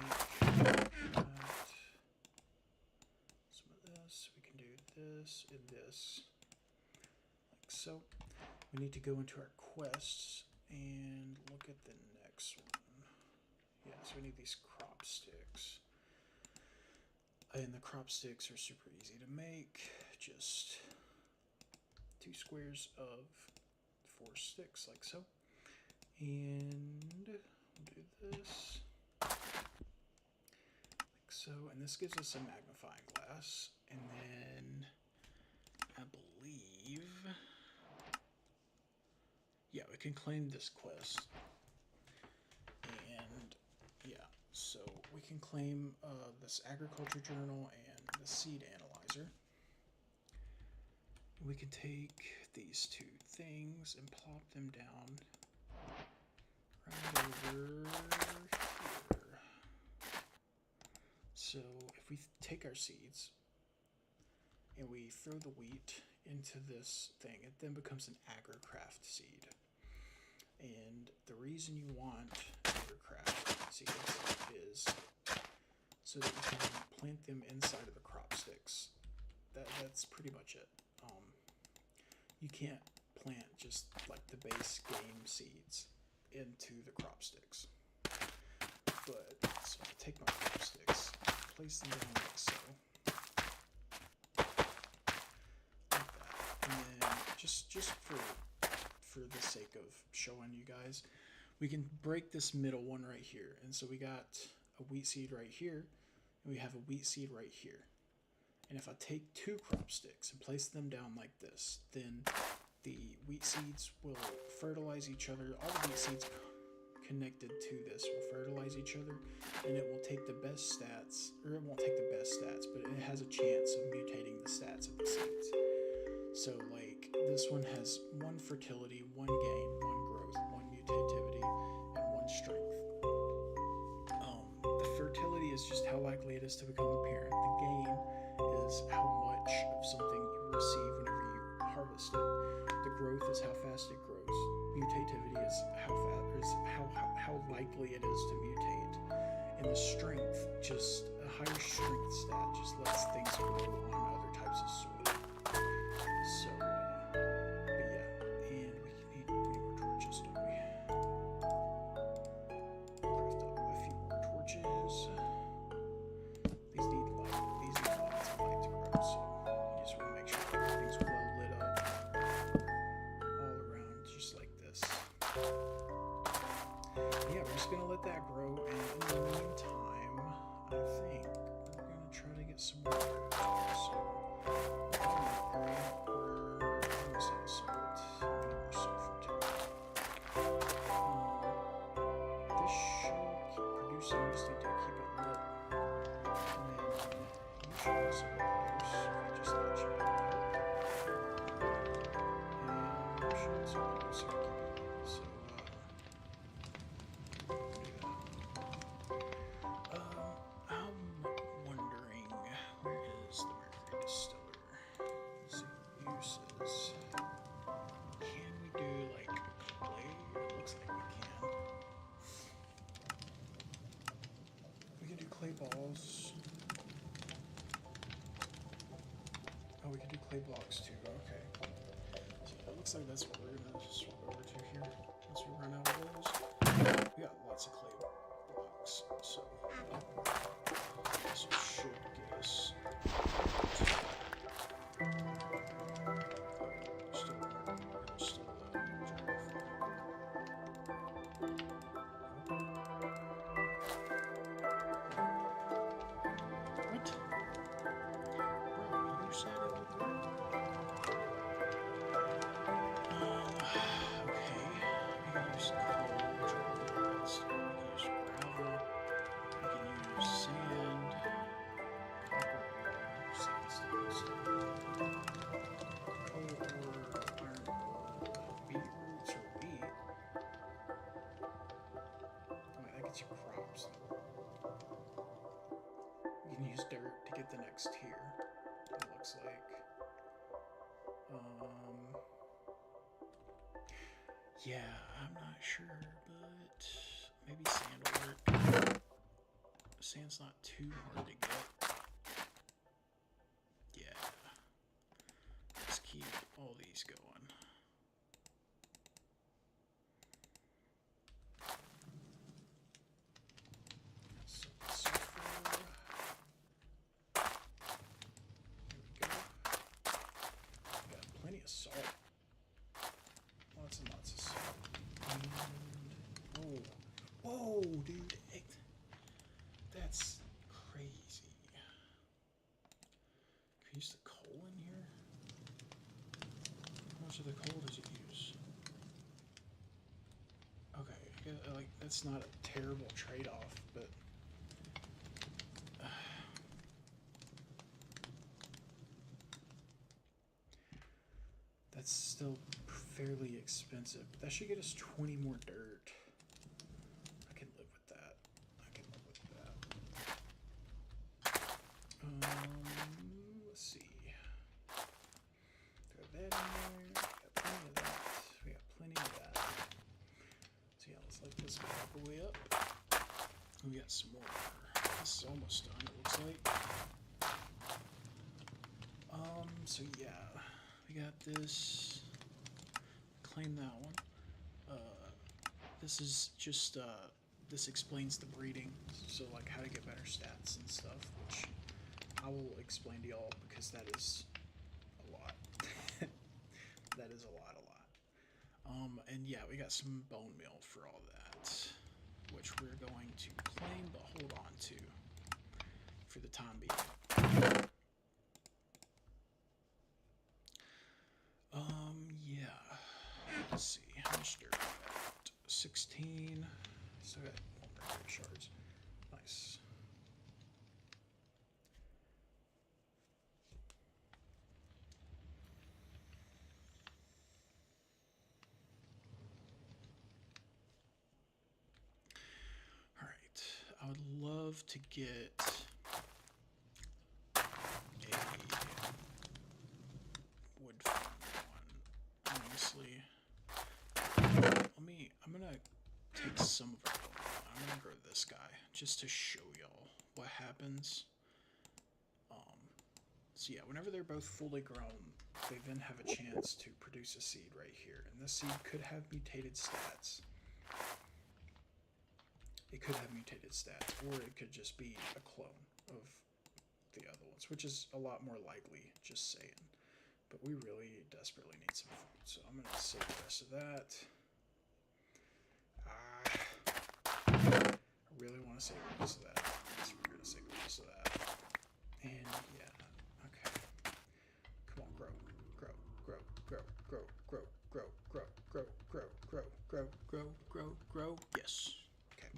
some of this. We can do this and this, like so. We need to go into our quests and look at the next one. Yeah, so we need these crop sticks. And the crop sticks are super easy to make. Just 2 squares of 4 sticks, like so. And we'll do this. So, and this gives us a magnifying glass, and then I believe, yeah, we can claim this quest, and yeah, so we can claim this agriculture journal and the seed analyzer. We can take these 2 things and plop them down right over here. So if we take our seeds and we throw the wheat into this thing, it then becomes an agricraft seed. And the reason you want agricraft seeds is so that you can plant them inside of the crop sticks. That's pretty much it. You can't plant just like the base game seeds into the crop sticks. But so I take my crop sticks, place them down like so, like that, and then just for the sake of showing you guys, we can break this middle one right here, and so we got a wheat seed right here, and we have a wheat seed right here. And if I take 2 crop sticks and place them down like this, then the wheat seeds will fertilize each other. All the wheat seeds connected to this will fertilize each other, and it will take the best stats, or it won't take the best stats, but it has a chance of mutating the stats of the seeds. So like this one has 1 fertility, 1 gain, 1 growth, 1 mutativity, and 1 strength. The fertility is just how likely it is to become a parent. The gain is how much of something you receive whenever you harvest it. The growth is how fast it grows. Mutativity is how likely it is to mutate. And the strength, just a higher strength stat, just lets things grow on other types of soil. So, but yeah, and we need more torches, don't we? Craft up a few more torches. These need light. These need lots of light to grow, so you just want to make sure everything's well lit up all around, just like this. Yeah, we're just gonna let that grow, and in the meantime, I think we're gonna try to get some more dirt. So, we're almost out of salt. We need more sulfur too. This should keep producing. We just need to keep it lit. And then you should also produce if you just let you build up. And you should also produce if you keep it lit. So, I'm wondering, where is the mercury distiller? Let's see, uses. Can we do like clay? It looks like we can. We can do clay balls. Oh, we can do clay blocks too. Okay. So it looks like that's what we're gonna swap over to here once we run out of those. We got lots of clay blocks, so this should get us. Still what? Bro, you said it would work. Okay. We can use coal, redstone. We can use gravel. We can use sand, copper ore, sandstone, coal ore, iron ore, beetroots or wheat. Wait, that gets you crops though. We can use dirt to get the next tier. It looks like. Yeah, I'm not sure, but maybe sand will work. Sand's not too hard to get. Yeah. Let's keep all these going. So, sulfur. There we go. Got plenty of salt. Lots and lots of salt. And, whoa, dude. That's crazy. Can we use the coal in here? How much of the coal does it use? Okay, like that's not a terrible trade-off, but that's still fairly expensive. But that should get us 20 more dirt. I can live with that. Let's see. Throw that in there. Got plenty of that. We got plenty of that. So yeah, let's let this go all the way up. We got some more This is almost done, it looks like. So yeah, we got this. Claim that one. This is just this explains the breeding, so like how to get better stats and stuff, which I will explain to y'all because that is a lot. That is a lot. And yeah, we got some bone meal for all that, which we're going to claim but hold on to for the time being. Yeah. Let's see. How much dirt we got? 16. Still got more dirt shards. Nice. Alright. I would love to get a wood farm one. Honestly. I'm gonna take some of our bone. I'm gonna grow this guy just to show y'all what happens. So yeah, whenever they're both fully grown, they then have a chance to produce a seed right here. And this seed could have mutated stats. It could have mutated stats, or it could just be a clone of the other ones, which is a lot more likely, just saying. But we really desperately need some food, so I'm gonna save the rest of that. I really want to save the rest of that, so we're gonna save the rest of that. And yeah, okay. Come on, grow. Yes. Okay.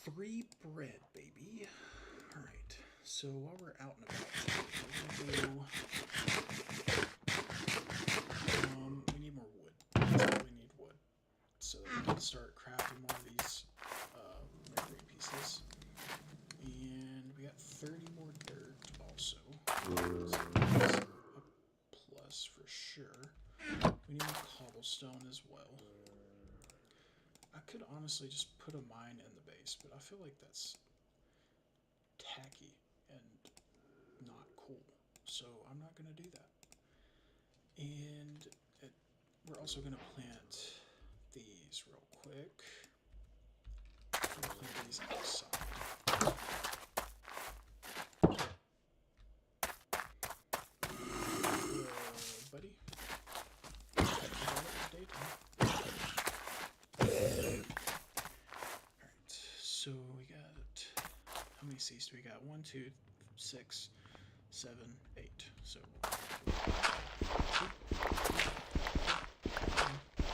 3 bread, baby. Alright, so while we're out and about, we're gonna do, we need more wood. We need wood. So that we can start crafting more of these mercury pieces. And we got 30 more dirt also. So that's a plus for sure. We need cobblestone as well. I could honestly just put a mine in the base, but I feel like that's tacky and not cool. So I'm not going to do that. And we're also going to plant these real quick. We'll plant these outside. Buddy. Alright, so we got, how many seeds do we got? 1, 2, 6, 7, 8. So 2,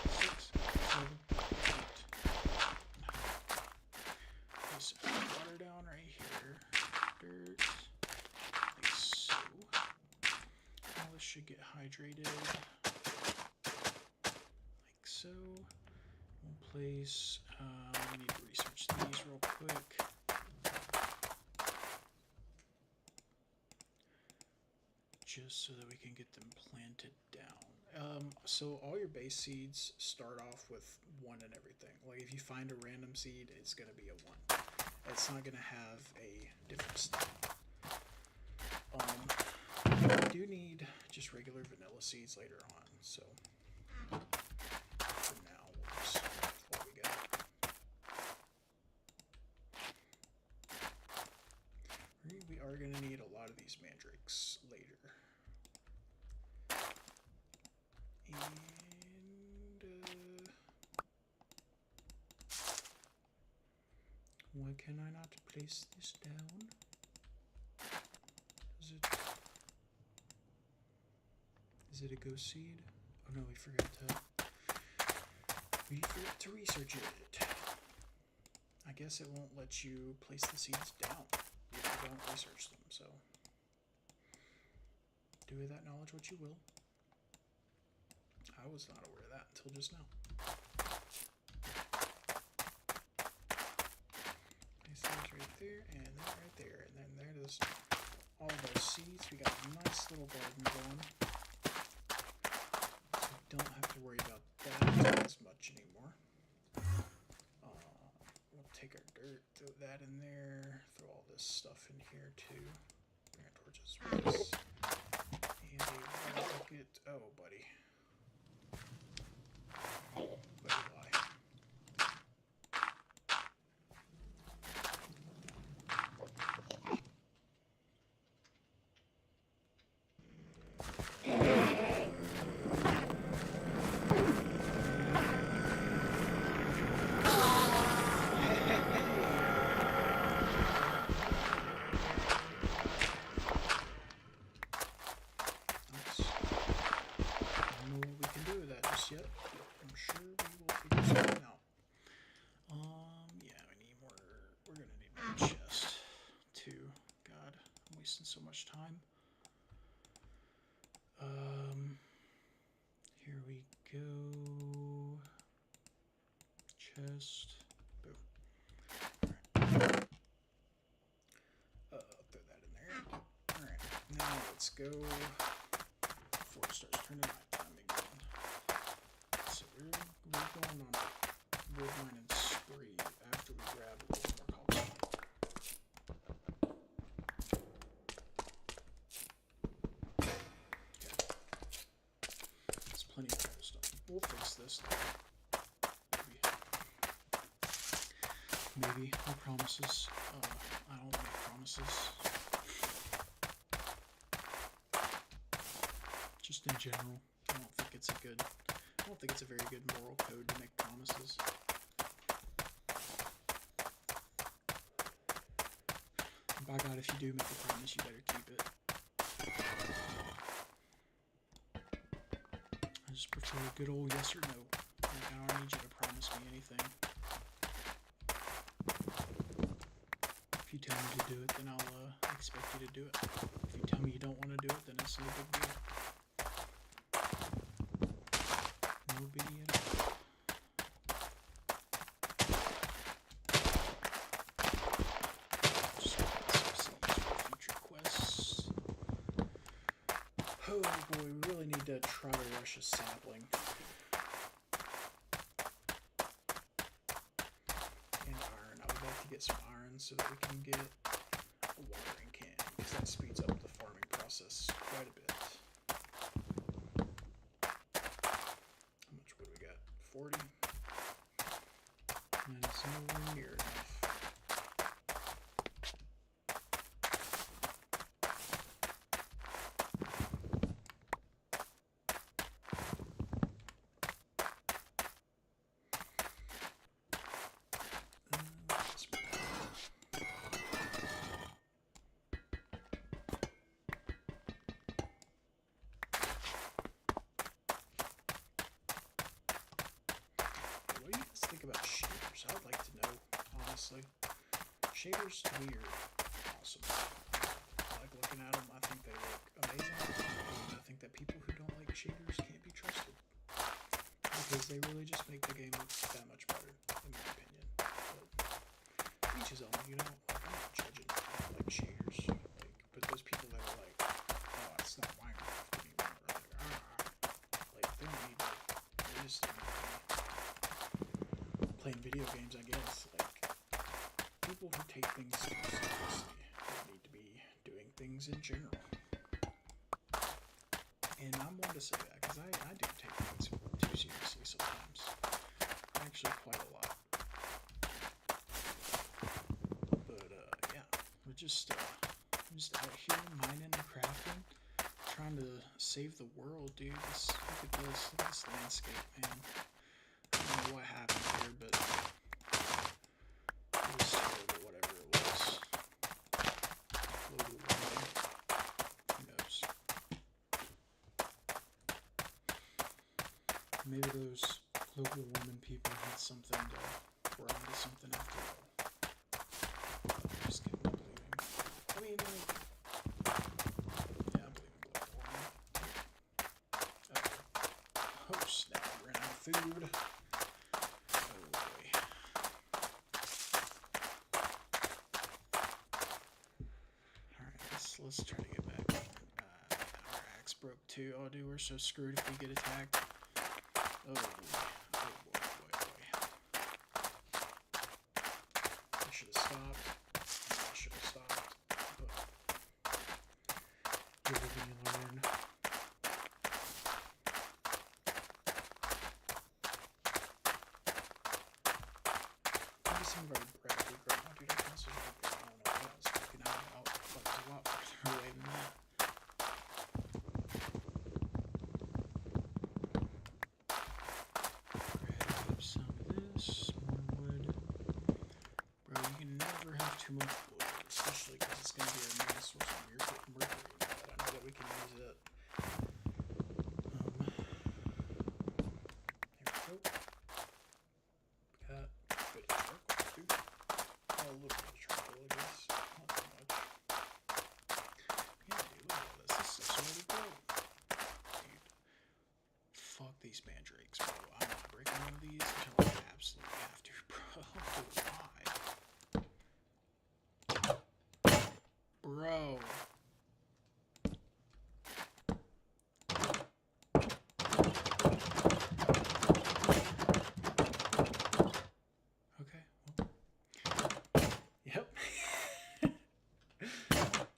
6, 7, 8. Place water down right here. Dirt. Like so. Now this should get hydrated. Like so. We'll place, we need to research these real quick. Just so that we can get them planted down. So all your base seeds start off with 1 and everything. Like if you find a random seed, it's going to be a 1. It's not going to have a different stat. We do need just regular vanilla seeds later on, so for now we'll just start with what we got. We are going to need a lot of these mandrakes later. And why can I not place this down? Is it a ghost seed? Oh no, we forgot to research it. I guess it won't let you place the seeds down if you don't research them, so do with that knowledge what you will. I was not aware of that until just now. Place those right there, and that right there, and then there it is. All those seeds. We got a nice little garden going. So we don't have to worry about that as much anymore. We'll take our dirt, throw that in there. chest. Boom. Alright. I'll throw that in there. Alright, now let's go before it starts turning nighttime again. So we're going on a wood mining spree after we grab a little more cobblestone. Okay. There's plenty of cobblestone. We'll fix this though. Maybe. No promises. I don't make promises. Just in general, I don't think it's a very good moral code to make promises. And by God, if you do make a promise, you better keep it. I just prefer a good old yes or no. Like, I don't need you to promise me anything. If you tell me to do it, then I'll expect you to do it. If you tell me you don't want to do it, then it's no big deal. No big deal. Just get some seeds for future quests. Oh boy, we really need to try to rush a sapling. Get some iron so that we can get a watering can, because that speeds up the farming process quite a bit. How much wood we got? 40? And it's nowhere near enough. About shaders, I would like to know, honestly. Shaders to me are awesome. I like looking at them. I think they look amazing. And I think that people who don't like shaders can't be trusted, because they really just make the game look that much better, in my opinion. But each his own, you know. Like, I'm not judging people like shaders. Like, but those people that are like, oh, it's not Minecraft anymore. Like, they don't need to. They just need to playing video games, I guess. Like, people who take things too seriously need to be doing things in general. And I'm one to say that, because I do take things too seriously sometimes. Actually, quite a lot. But, yeah. We're just out here mining and crafting, trying to save the world, dude. Look at this landscape, man. I don't know what happened here, but it was terrible, whatever it was. Global warming. Who knows? Maybe those global warming people had something to, were onto something after all. I'm just kidding, I believe him. I mean, like, yeah, I believe in global warming. Oh snap, we ran out of food. Let's try to get back. Our axe broke too. Oh, dude, we're so screwed if we get attacked. Oh boy. Oh boy, boy, boy. I should have stopped. I should have stopped. But you live and you learn. Maybe some of our bread we grow. Oh, dude, I can also grow bread. I don't know what I was looking at. But there's a lot further away than that. Grab some of this, more wood. Bro, you can never have too much wood, especially because it's going to be a main source of mercury. But I know that we can use it. Here we go. Got a bit of charcoal too. Oh, a little bit of charcoal, I guess. Not too much. Yeah, dude, look at this. This stuff's already broke. Dude, fuck these mandrakes, bro. I'm not breaking one of these until I absolutely have to, bro. Why? Bro. Okay. Well. Yep.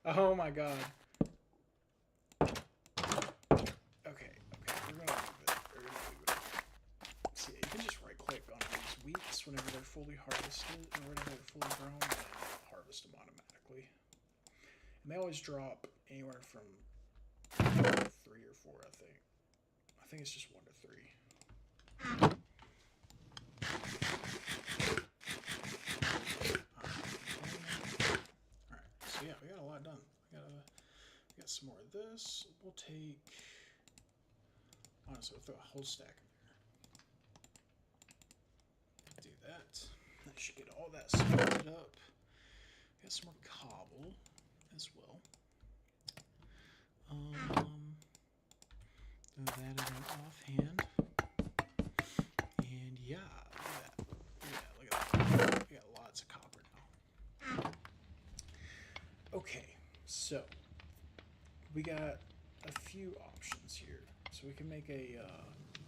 Oh my god. Okay, we're gonna leave it. See, you can just right click on these wheats whenever they're fully harvested, or whenever they're fully grown, and harvest them automatically. And they always drop anywhere from 3 or 4, I think. I think it's just 1 to 3. Alright, so yeah, we got a lot done. We got some more of this. We'll take, honestly, we'll throw a whole stack in there. Do that. That should get all that smelted up. Got some more cobble as well. Throw that in offhand. And yeah, look at that. We got lots of copper now. Okay, so we got a few options here. So we can make a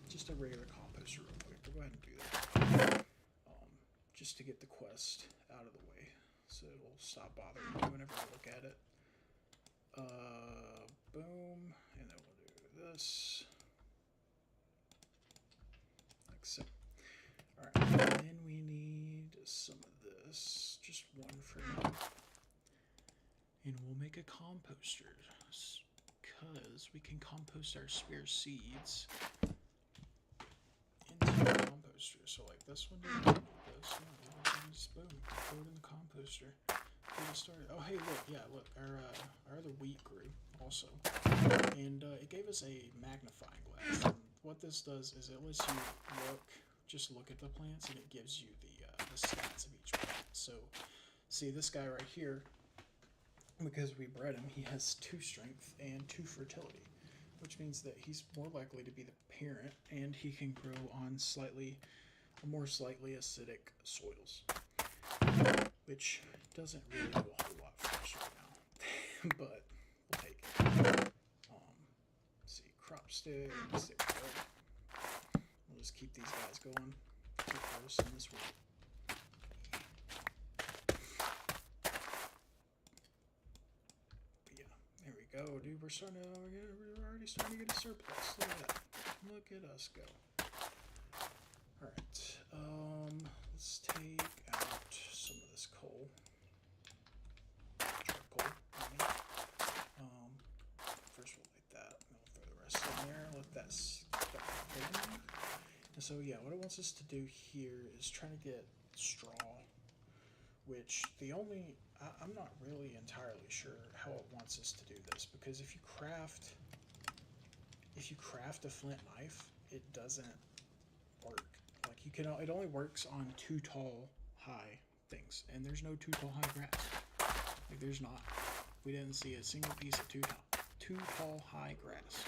just a regular composter real quick. We'll go ahead and do that. Just to get the quest out of the way, so it'll stop bothering me whenever I look at it. Boom, and then we'll do this, like so. Alright, and then we need some of this, just 1 for now. And we'll make a composter, because we can compost our spare seeds into the composter. So like this one, just boom, throw it in the composter. Get it started. Oh hey, look, our other wheat grew also, and it gave us a magnifying glass. And what this does is it lets you just look at the plants, and it gives you the stats of each plant. So, see this guy right here, because we bred him, he has 2 strength and 2 fertility, which means that he's more likely to be the parent, and he can grow on more slightly acidic soils, which doesn't really do a whole lot for us right now, but we'll take it. See, crop sticks, there we go. We'll just keep these guys going, keep harvesting this week. But yeah, there we go, dude. We're already starting to get a surplus. Look at that. Look at us go. Alright, let's take out some of this coal. Charcoal, I mean. First we'll light that, and we'll throw the rest in there, let that start burning. And so yeah, what it wants us to do here is try to get straw, which I'm not really entirely sure how it wants us to do this, because if you craft a flint knife, it doesn't work. Like it only works on 2 tall high things, and there's no 2 tall high grass. Like there's not. We didn't see a single piece of 2 tall high grass.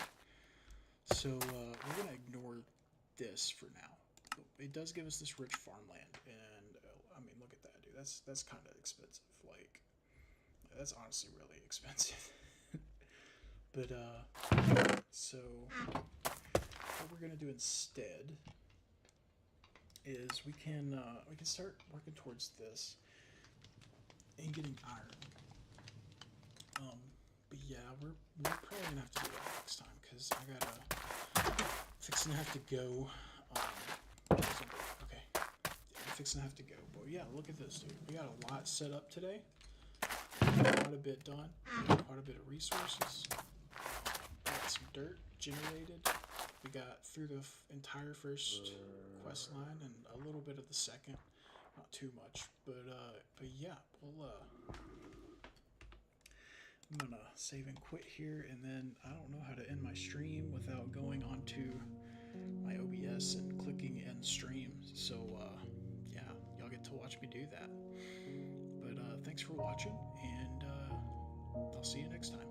So we're gonna ignore this for now. It does give us this rich farmland, and I mean, look at that, dude. That's kind of expensive. Like that's honestly really expensive. But so what we're gonna do instead is we can start working towards this and getting iron. But yeah, we're probably gonna have to do that next time, because I gotta fixing to have to go. Okay, yeah, I'm fixing to have to go. But yeah, look at this, dude. We got a lot set up today. Quite a bit done. Quite a bit of resources. Got some dirt generated. We got through the entire first quest line and a little bit of the second. Not too much, but yeah, I'm gonna save and quit here, and then I don't know how to end my stream without going onto my OBS and clicking end stream. So yeah, y'all get to watch me do that. But thanks for watching, and I'll see you next time.